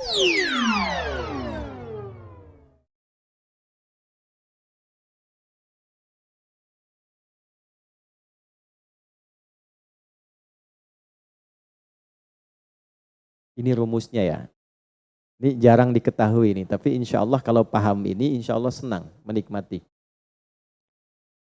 Ini rumusnya ya. Ini jarang diketahui nih, tapi insya Allah kalau paham ini, insya Allah senang menikmati.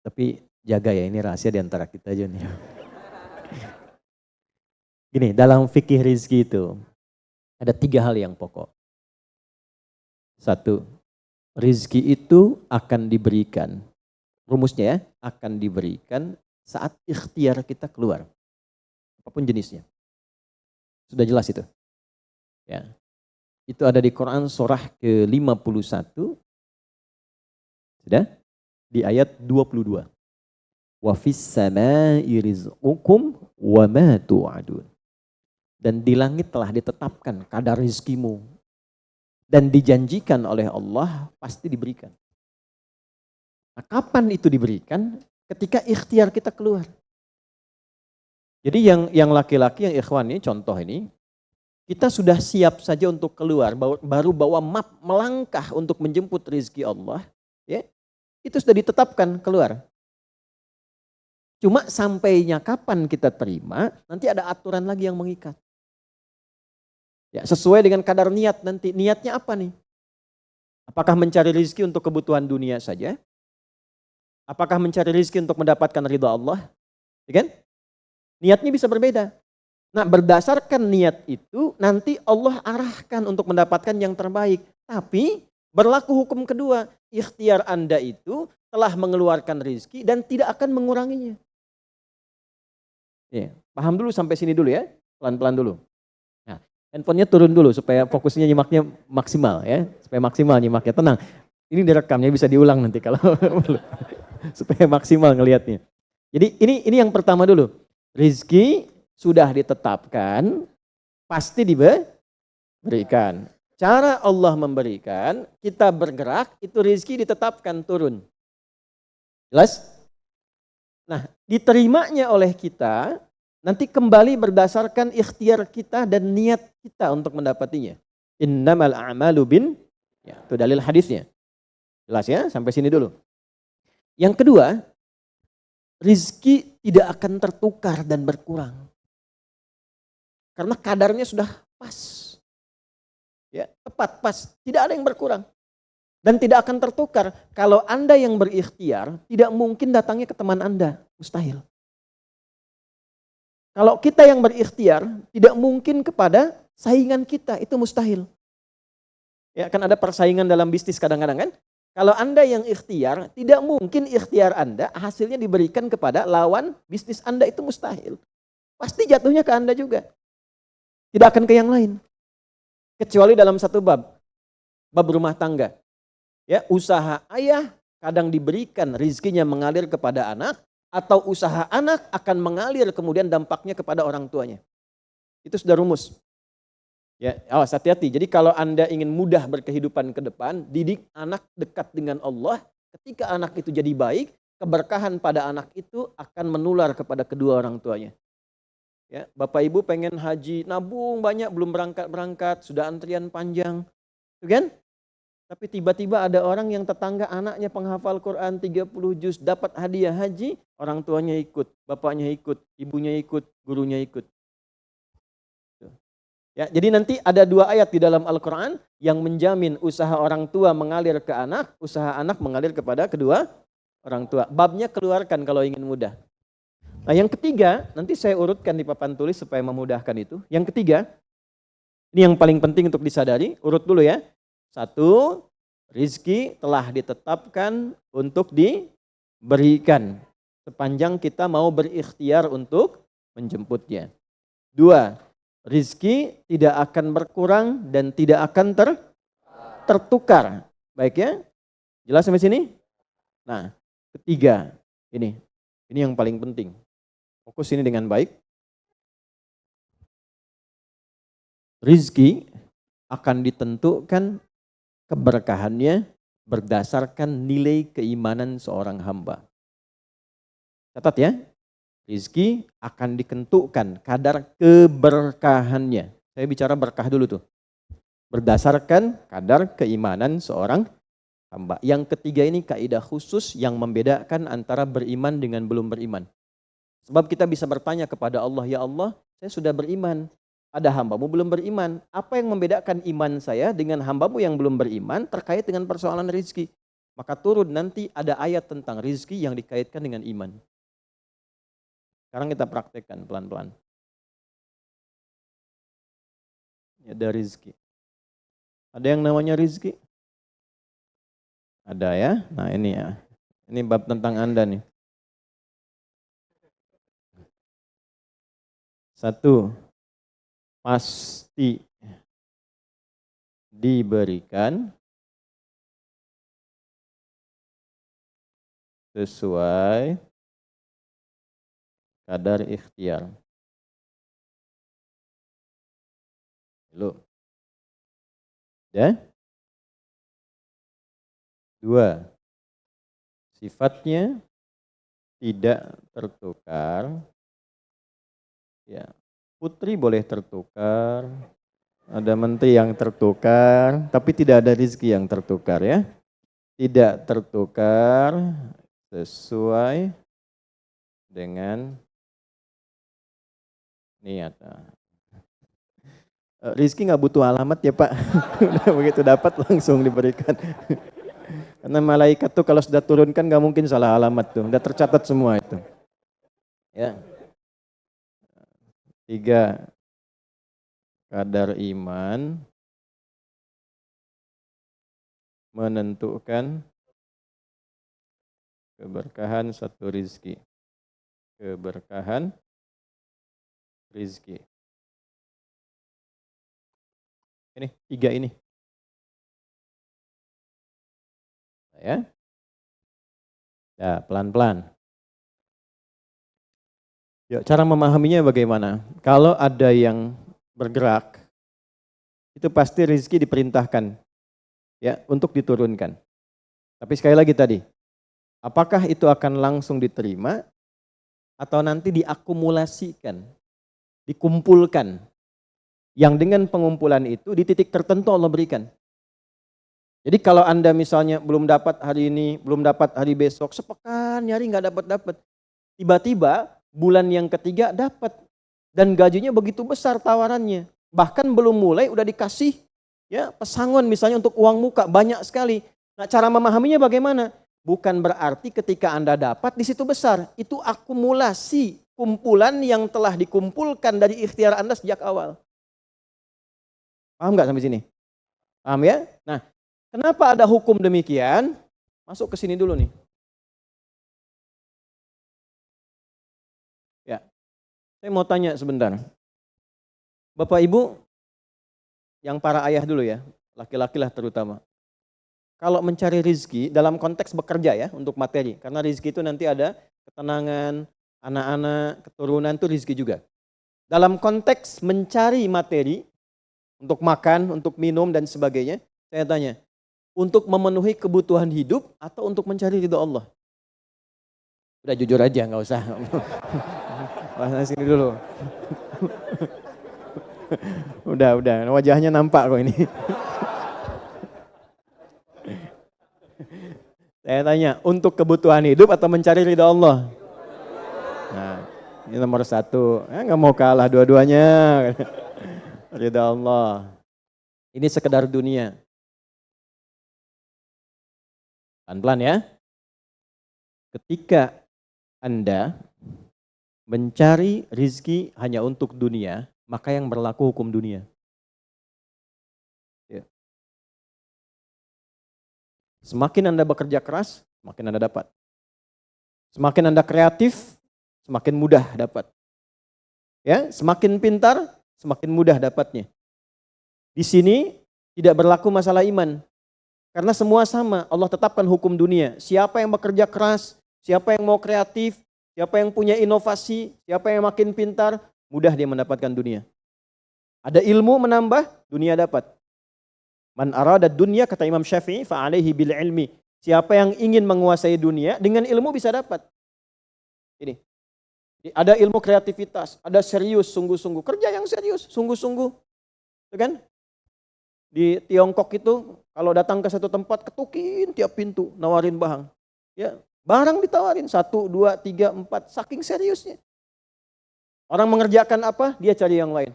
Tapi jaga ya, ini rahasia di antara kita aja nih. Gini, dalam fikih rizki itu ada 3 hal yang pokok. 1, rizki itu akan diberikan. Rumusnya ya, akan diberikan saat ikhtiar kita keluar. Apapun jenisnya. Sudah jelas itu. Ya. Itu ada di Quran surah ke-51. Sudah? Di ayat 22. Wa fis samaa'i rizqukum wa ma tu'adun. Dan di langit telah ditetapkan kadar rizkimu. Dan dijanjikan oleh Allah pasti diberikan. Nah, kapan itu diberikan? Ketika ikhtiar kita keluar. Jadi yang laki-laki, yang ikhwan ini, contoh ini, kita sudah siap saja untuk keluar, baru bawa map melangkah untuk menjemput rezeki Allah, ya, itu sudah ditetapkan keluar. Cuma sampainya kapan kita terima, nanti ada aturan lagi yang mengikat. Ya, sesuai dengan kadar niat nanti. Niatnya apa nih? Apakah mencari rezeki untuk kebutuhan dunia saja? Apakah mencari rezeki untuk mendapatkan ridha Allah? Ya kan? Niatnya bisa berbeda. Nah, berdasarkan niat itu nanti Allah arahkan untuk mendapatkan yang terbaik. Tapi berlaku hukum kedua, ikhtiar Anda itu telah mengeluarkan rezeki dan tidak akan menguranginya. Ya, paham dulu sampai sini dulu ya, pelan-pelan dulu. Nah, handphonenya turun dulu supaya fokusnya nyimaknya maksimal ya, supaya maksimal nyimaknya, tenang. Ini direkamnya bisa diulang nanti kalau supaya maksimal ngelihatnya. Jadi ini yang pertama dulu. Rizki sudah ditetapkan, pasti diberikan. Cara Allah memberikan, kita bergerak, itu rizki ditetapkan turun. Jelas? Nah, diterimanya oleh kita, nanti kembali berdasarkan ikhtiar kita dan niat kita untuk mendapatinya. Innamal a'malu bin, ya, itu dalil hadisnya. Jelas ya, sampai sini dulu. Yang kedua, rizki tidak akan tertukar dan berkurang. Karena kadarnya sudah pas. Ya, tepat, pas. Tidak ada yang berkurang. Dan tidak akan tertukar. Kalau Anda yang berikhtiar, tidak mungkin datangnya ke teman Anda. Mustahil. Kalau kita yang berikhtiar, tidak mungkin kepada saingan kita. Itu mustahil. Ya, kan ada persaingan dalam bisnis kadang-kadang kan. Kalau Anda yang ikhtiar, tidak mungkin ikhtiar Anda hasilnya diberikan kepada lawan bisnis Anda, itu mustahil. Pasti jatuhnya ke Anda juga. Tidak akan ke yang lain. Kecuali dalam satu bab rumah tangga. Ya, usaha ayah kadang diberikan rizkinya mengalir kepada anak, atau usaha anak akan mengalir kemudian dampaknya kepada orang tuanya. Itu sudah rumus. Ya, awas hati-hati. Jadi kalau Anda ingin mudah berkehidupan ke depan, didik anak dekat dengan Allah. Ketika anak itu jadi baik, keberkahan pada anak itu akan menular kepada kedua orang tuanya. Ya, Bapak Ibu pengen haji, nabung banyak, belum berangkat, sudah antrian panjang. Kan? Tapi tiba-tiba ada orang yang tetangga anaknya penghafal Quran 30 juz, dapat hadiah haji, orang tuanya ikut, bapaknya ikut, ibunya ikut, gurunya ikut. Ya, jadi nanti ada 2 ayat di dalam Al-Quran yang menjamin usaha orang tua mengalir ke anak, usaha anak mengalir kepada kedua orang tua. Babnya keluarkan kalau ingin mudah. Nah, yang ketiga, nanti saya urutkan di papan tulis supaya memudahkan itu. Yang ketiga, ini yang paling penting untuk disadari, urut dulu ya. 1, rizki telah ditetapkan untuk diberikan sepanjang kita mau berikhtiar untuk menjemputnya. 2, rizki tidak akan berkurang dan tidak akan tertukar. Baik ya? Jelas sampai sini? Nah, ketiga, ini yang paling penting. Fokus ini dengan baik. Rizki akan ditentukan keberkahannya berdasarkan nilai keimanan seorang hamba. Catat ya, rizki akan ditentukan kadar keberkahannya. Saya bicara berkah dulu tuh. berdasarkan kadar keimanan seorang hamba. Yang ketiga ini kaidah khusus yang membedakan antara beriman dengan belum beriman. Sebab kita bisa bertanya kepada Allah, ya Allah, saya sudah beriman. Ada hambamu belum beriman. Apa yang membedakan iman saya dengan hambamu yang belum beriman terkait dengan persoalan rizki? Maka turun nanti ada ayat tentang rizki yang dikaitkan dengan iman. Sekarang kita praktekkan pelan-pelan. Ada rizki. Ada yang namanya rizki? Ada ya. Nah ini ya. Ini bab tentang Anda nih. 1. Pasti diberikan sesuai kadar ikhtiar. Loh. Ya? 2. Sifatnya tidak tertukar. Ya. Putri boleh tertukar. Ada menteri yang tertukar, tapi tidak ada rezeki yang tertukar ya. Tidak tertukar sesuai dengan niat. Rizki nggak butuh alamat ya Pak. Begitu dapat langsung diberikan. Karena malaikat tuh kalau sudah turunkan nggak mungkin salah alamat tuh. Udah tercatat semua itu. Ya. 3. Kadar iman menentukan keberkahan satu rizki. Keberkahan rizki. Ini 3 ini. Ya. Ya, pelan-pelan. Ya, cara memahaminya bagaimana? Kalau ada yang bergerak, itu pasti rezeki diperintahkan ya untuk diturunkan. Tapi sekali lagi tadi, apakah itu akan langsung diterima atau nanti diakumulasikan, dikumpulkan? Yang dengan pengumpulan itu di titik tertentu Allah berikan. Jadi kalau Anda misalnya belum dapat hari ini, belum dapat hari besok, sepekan nyari nggak dapat. Tiba-tiba bulan yang ketiga dapat. Dan gajinya begitu besar tawarannya. Bahkan belum mulai udah dikasih ya pesangon misalnya untuk uang muka banyak sekali. Nah, cara memahaminya bagaimana? Bukan berarti ketika Anda dapat di situ besar. Itu akumulasi kumpulan yang telah dikumpulkan dari ikhtiar Anda sejak awal. Paham nggak sampai sini? Paham ya? Nah, kenapa ada hukum demikian? Masuk ke sini dulu nih. Ya, saya mau tanya sebentar. Bapak Ibu, yang para ayah dulu ya, laki-laki lah terutama. Kalau mencari rizki dalam konteks bekerja ya, untuk materi. Karena rizki itu nanti ada ketenangan, anak-anak, keturunan itu rizki juga. Dalam konteks mencari materi, untuk makan, untuk minum dan sebagainya, saya tanya, untuk memenuhi kebutuhan hidup atau untuk mencari ridho Allah? Udah jujur aja, nggak usah. Bahas sini dulu. Udah, wajahnya nampak kok ini. Saya tanya, untuk kebutuhan hidup atau mencari ridha Allah? Nah, ini nomor 1. Nggak mau kalah dua-duanya. Ridha Allah. Ini sekedar dunia. Pelan-pelan ya. Ketika Anda mencari rizki hanya untuk dunia, maka yang berlaku hukum dunia. Ya. Semakin Anda bekerja keras, semakin Anda dapat. Semakin Anda kreatif, semakin mudah dapat. Ya, semakin pintar, semakin mudah dapatnya. Di sini tidak berlaku masalah iman. Karena semua sama, Allah tetapkan hukum dunia. Siapa yang bekerja keras, siapa yang mau kreatif, siapa yang punya inovasi, siapa yang makin pintar, mudah dia mendapatkan dunia. Ada ilmu menambah, dunia dapat. Man arada dunya, kata Imam Syafi'i, fa'alaihi bil ilmi. Siapa yang ingin menguasai dunia, dengan ilmu bisa dapat. Ini. Ada ilmu kreativitas, ada serius, sungguh-sungguh. Kerja yang serius, sungguh-sungguh. Itu kan? Di Tiongkok itu kalau datang ke satu tempat ketukin tiap pintu, nawarin barang. Ya, barang ditawarin 1, 2, 3, 4, saking seriusnya. Orang mengerjakan apa, dia cari yang lain.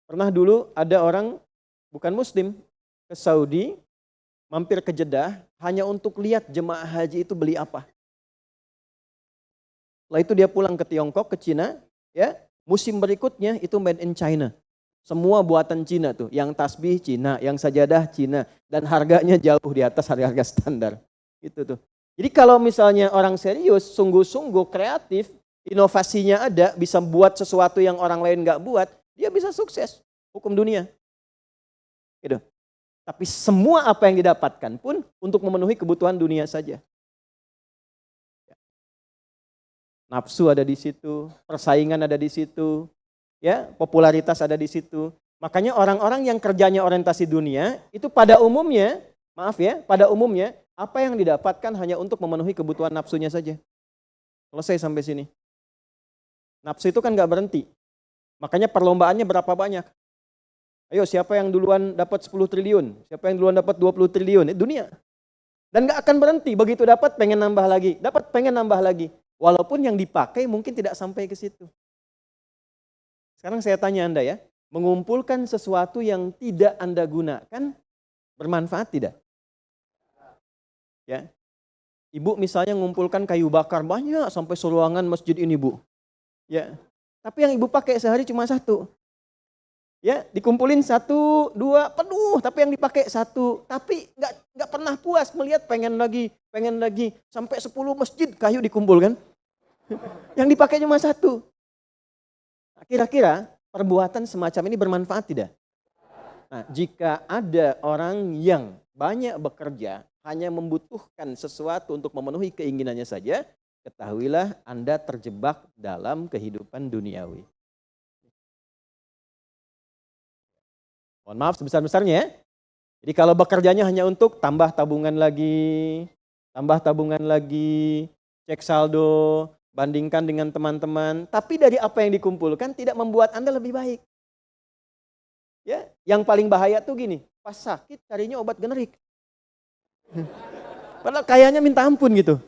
Pernah dulu ada orang bukan muslim ke Saudi, mampir ke Jeddah hanya untuk lihat jemaah haji itu beli apa. Setelah itu dia pulang ke Tiongkok, ke Cina, ya. Musim berikutnya itu made in China. Semua buatan Cina tuh, yang tasbih Cina, yang sajadah Cina, dan harganya jauh di atas harga-harga standar. Itu tuh. Jadi kalau misalnya orang serius, sungguh-sungguh kreatif, inovasinya ada, bisa buat sesuatu yang orang lain nggak buat, dia bisa sukses. Hukum dunia. Gitu. Tapi semua apa yang didapatkan pun untuk memenuhi kebutuhan dunia saja. Nafsu ada di situ, persaingan ada di situ, ya, popularitas ada di situ. Makanya orang-orang yang kerjanya orientasi dunia itu pada umumnya, maaf ya, pada umumnya apa yang didapatkan hanya untuk memenuhi kebutuhan nafsunya saja. Selesai sampai sini. Nafsu itu kan nggak berhenti. Makanya perlombaannya berapa banyak? Ayo siapa yang duluan dapat 10 triliun? Siapa yang duluan dapat 20 triliun? Dunia. Dan nggak akan berhenti. Begitu dapat pengen nambah lagi. Dapat pengen nambah lagi. Walaupun yang dipakai mungkin tidak sampai ke situ. Sekarang saya tanya Anda ya. Mengumpulkan sesuatu yang tidak Anda gunakan bermanfaat tidak? Ya. Ibu misalnya mengumpulkan kayu bakar banyak sampai seruangan masjid ini, Bu. Ya. Tapi yang ibu pakai sehari cuma 1. Ya, dikumpulin 1, 2, penuh, tapi yang dipakai 1. Tapi nggak pernah puas melihat pengen lagi, sampai 10 masjid kayu dikumpulkan. Yang dipakai cuma 1. Kira-kira perbuatan semacam ini bermanfaat tidak? Nah, jika ada orang yang banyak bekerja, hanya membutuhkan sesuatu untuk memenuhi keinginannya saja, ketahuilah Anda terjebak dalam kehidupan duniawi. Mohon maaf sebesar-besarnya ya. Jadi kalau bekerjanya hanya untuk tambah tabungan lagi, cek saldo, bandingkan dengan teman-teman, tapi dari apa yang dikumpulkan tidak membuat Anda lebih baik. Ya, yang paling bahaya tuh gini, pas sakit carinya obat generik. Padahal kayaknya minta ampun gitu.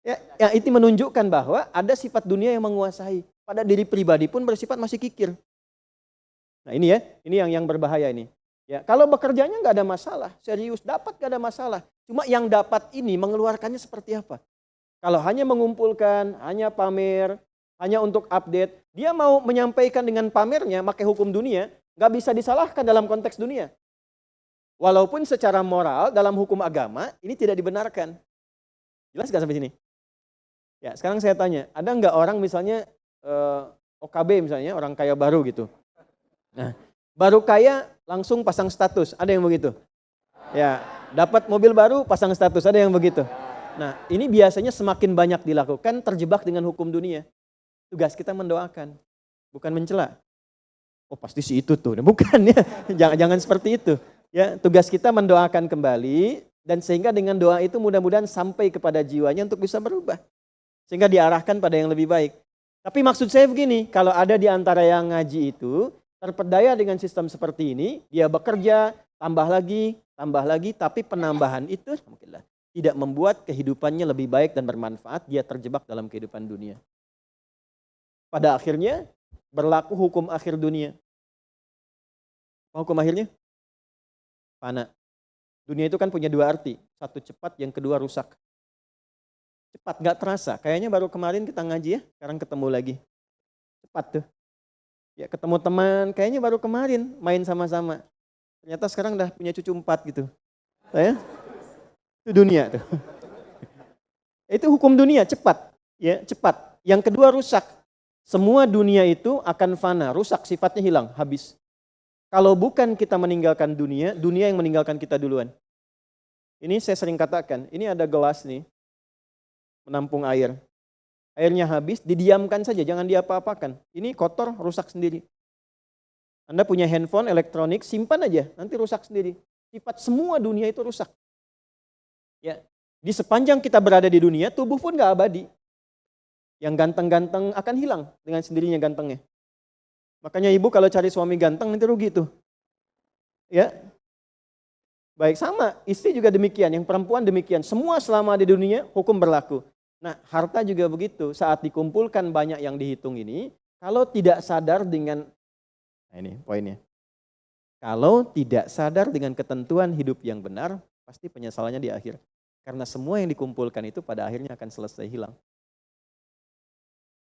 Ya, itu menunjukkan bahwa ada sifat dunia yang menguasai. Pada diri pribadi pun bersifat masih kikir. Nah ini ya, ini yang berbahaya ini. Ya, kalau bekerjanya nggak ada masalah, serius dapat nggak ada masalah. Cuma yang dapat ini mengeluarkannya seperti apa? Kalau hanya mengumpulkan, hanya pamer, hanya untuk update, dia mau menyampaikan dengan pamernya, pakai hukum dunia, nggak bisa disalahkan dalam konteks dunia. Walaupun secara moral dalam hukum agama ini tidak dibenarkan. Jelas nggak sampai sini? Ya, sekarang saya tanya, ada nggak orang misalnya OKB misalnya, orang kaya baru gitu. Nah, baru kaya langsung pasang status, ada yang begitu. Ya, dapat mobil baru pasang status, ada yang begitu. Nah, ini biasanya semakin banyak dilakukan terjebak dengan hukum dunia. Tugas kita mendoakan, bukan mencela. Oh, pasti si itu tuh. Bukan ya. Jangan seperti itu. Ya, tugas kita mendoakan kembali dan sehingga dengan doa itu mudah-mudahan sampai kepada jiwanya untuk bisa berubah. Sehingga diarahkan pada yang lebih baik. Tapi maksud saya begini, kalau ada di antara yang ngaji itu terpedaya dengan sistem seperti ini, dia bekerja, tambah lagi, tapi penambahan itu tidak membuat kehidupannya lebih baik dan bermanfaat, dia terjebak dalam kehidupan dunia. Pada akhirnya berlaku hukum akhir dunia. Hukum akhirnya? Fana. Dunia itu kan punya 2 arti, satu cepat, yang kedua rusak. Cepat, gak terasa, kayaknya baru kemarin kita ngaji ya, sekarang ketemu lagi. Cepat tuh. Ya ketemu teman, kayaknya baru kemarin main sama-sama. Ternyata sekarang udah punya cucu 4 gitu. Saya, itu dunia tuh. Itu hukum dunia, cepat. Ya, cepat. Yang kedua rusak. Semua dunia itu akan fana, rusak, sifatnya hilang, habis. Kalau bukan kita meninggalkan dunia, dunia yang meninggalkan kita duluan. Ini saya sering katakan, ini ada gelas nih, menampung air. Airnya habis, didiamkan saja, jangan diapa-apakan. Ini kotor, rusak sendiri. Anda punya handphone, elektronik, simpan aja, nanti rusak sendiri. Sifat semua dunia itu rusak. Ya, di sepanjang kita berada di dunia, tubuh pun gak abadi. Yang ganteng-ganteng akan hilang dengan sendirinya gantengnya. Makanya ibu kalau cari suami ganteng nanti rugi tuh. Ya, Baik, sama. Istri juga demikian, yang perempuan demikian. Semua selama di dunia hukum berlaku. Nah, harta juga begitu. Saat dikumpulkan banyak yang dihitung ini, kalau tidak sadar dengan, nah ini poinnya. Kalau tidak sadar dengan ketentuan hidup yang benar, pasti penyesalannya di akhir. Karena semua yang dikumpulkan itu pada akhirnya akan selesai hilang.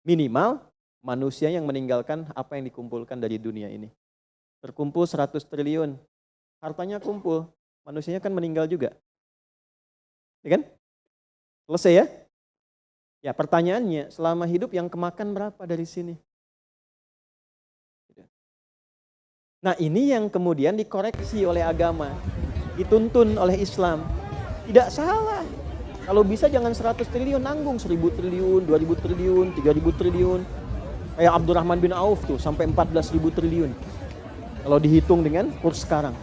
Minimal manusia yang meninggalkan apa yang dikumpulkan dari dunia ini. Terkumpul 100 triliun, hartanya kumpul, manusianya kan meninggal juga. Ya kan? Selesai ya? Ya pertanyaannya, selama hidup yang kemakan berapa dari sini? Nah ini yang kemudian dikoreksi oleh agama, dituntun oleh Islam. Tidak salah. Kalau bisa jangan 100 triliun, nanggung 1000 triliun, 2000 triliun, 3000 triliun. Kayak Abdurrahman bin Auf tuh sampai 14.000 triliun. Kalau dihitung dengan kurs sekarang,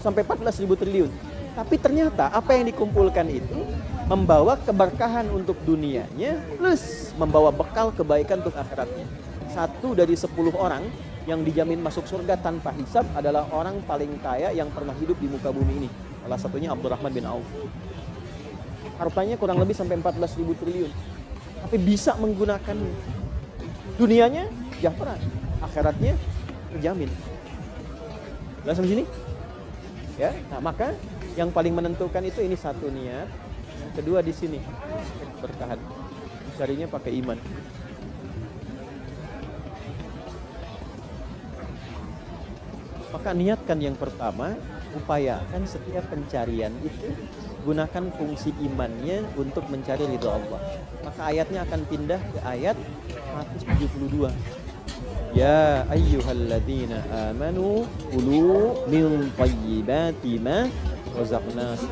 sampai 14.000 triliun. Tapi ternyata apa yang dikumpulkan itu membawa keberkahan untuk dunianya plus membawa bekal kebaikan untuk akhiratnya. 1 dari 10 orang yang dijamin masuk surga tanpa hisab adalah orang paling kaya yang pernah hidup di muka bumi ini. Salah satunya Abdurrahman bin Auf. Hartanya kurang lebih sampai 14.000 triliun. Tapi bisa menggunakannya. Dunianya sejahtera, akhiratnya terjamin. Jelas sampai sini? Ya, nah maka yang paling menentukan itu ini satu niat, yang kedua di sini bertahan. Carinya pakai iman. Maka niatkan yang pertama, upayakan setiap pencarian itu gunakan fungsi imannya untuk mencari ridha Allah. Maka ayatnya akan pindah ke ayat 172. Ya ayyuhalladzina amanu kulu min thayyibati ma razaqnakum.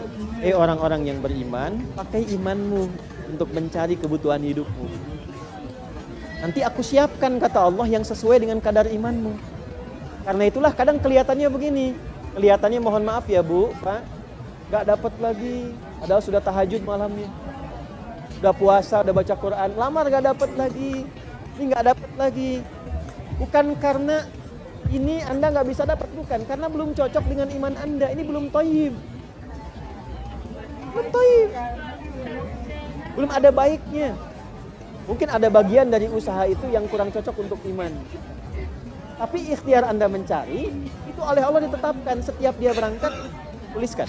Orang-orang yang beriman, pakai imanmu untuk mencari kebutuhan hidupmu. Nanti aku siapkan, kata Allah, yang sesuai dengan kadar imanmu. Karena itulah kadang kelihatannya begini. Kelihatannya mohon maaf ya Bu, Pak, gak dapat lagi. Padahal sudah tahajud malamnya. Sudah puasa, udah baca Quran, lamar gak dapat lagi. Ini gak dapat lagi. Bukan karena ini Anda gak bisa dapat, bukan. Karena belum cocok dengan iman Anda. Ini belum thayyib. Belum thayyib. Belum ada baiknya. Mungkin ada bagian dari usaha itu yang kurang cocok untuk iman. Tapi ikhtiar Anda mencari, itu oleh Allah ditetapkan. Setiap dia berangkat, tuliskan.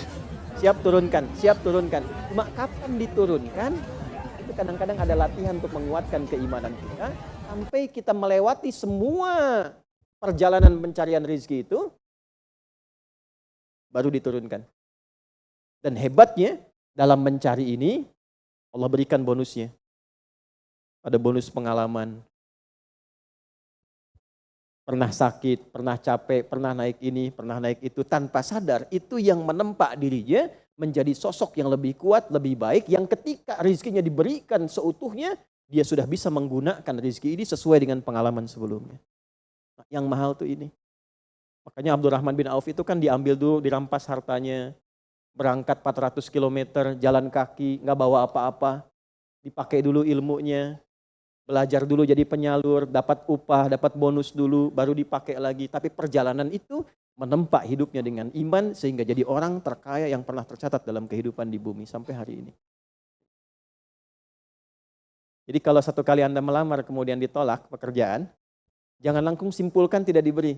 Siap turunkan, siap turunkan. Cuma kapan diturunkan, itu kadang-kadang ada latihan untuk menguatkan keimanan kita. Sampai kita melewati semua perjalanan pencarian rezeki itu, baru diturunkan. Dan hebatnya, dalam mencari ini, Allah berikan bonusnya. Ada bonus pengalaman. Pernah sakit, pernah capek, pernah naik ini, pernah naik itu, tanpa sadar itu yang menempa dirinya menjadi sosok yang lebih kuat, lebih baik, yang ketika rezekinya diberikan seutuhnya, dia sudah bisa menggunakan rezeki ini sesuai dengan pengalaman sebelumnya. Nah, yang mahal tuh ini. Makanya Abdurrahman bin Auf itu kan diambil dulu, dirampas hartanya, berangkat 400 km, jalan kaki, nggak bawa apa-apa, dipakai dulu ilmunya, belajar dulu jadi penyalur, dapat upah, dapat bonus dulu, baru dipakai lagi. Tapi perjalanan itu menempa hidupnya dengan iman sehingga jadi orang terkaya yang pernah tercatat dalam kehidupan di bumi sampai hari ini. Jadi kalau satu kali Anda melamar kemudian ditolak pekerjaan, jangan langsung simpulkan tidak diberi.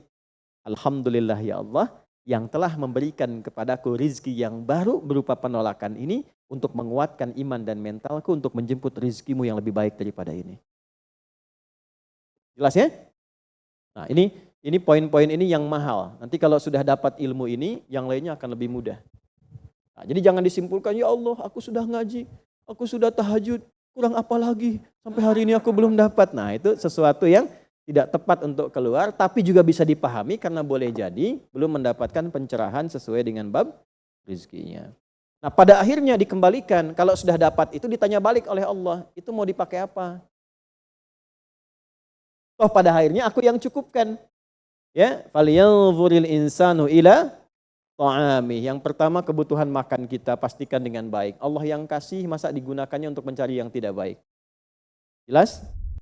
Alhamdulillah ya Allah yang telah memberikan kepadaku rizki yang baru berupa penolakan ini untuk menguatkan iman dan mentalku untuk menjemput rizkimu yang lebih baik daripada ini. Jelas ya? Nah ini poin-poin ini yang mahal. Nanti kalau sudah dapat ilmu ini, yang lainnya akan lebih mudah. Nah, jadi jangan disimpulkan, ya Allah aku sudah ngaji, aku sudah tahajud, kurang apa lagi? Sampai hari ini aku belum dapat. Nah itu sesuatu yang tidak tepat untuk keluar, tapi juga bisa dipahami karena boleh jadi belum mendapatkan pencerahan sesuai dengan bab rezekinya. Nah pada akhirnya dikembalikan, kalau sudah dapat itu ditanya balik oleh Allah, itu mau dipakai apa? Toh pada akhirnya aku yang cukupkan. Ya, falyanzuril insanu ila ta'ami. Yang pertama kebutuhan makan kita pastikan dengan baik. Allah yang kasih, masa digunakannya untuk mencari yang tidak baik? Jelas?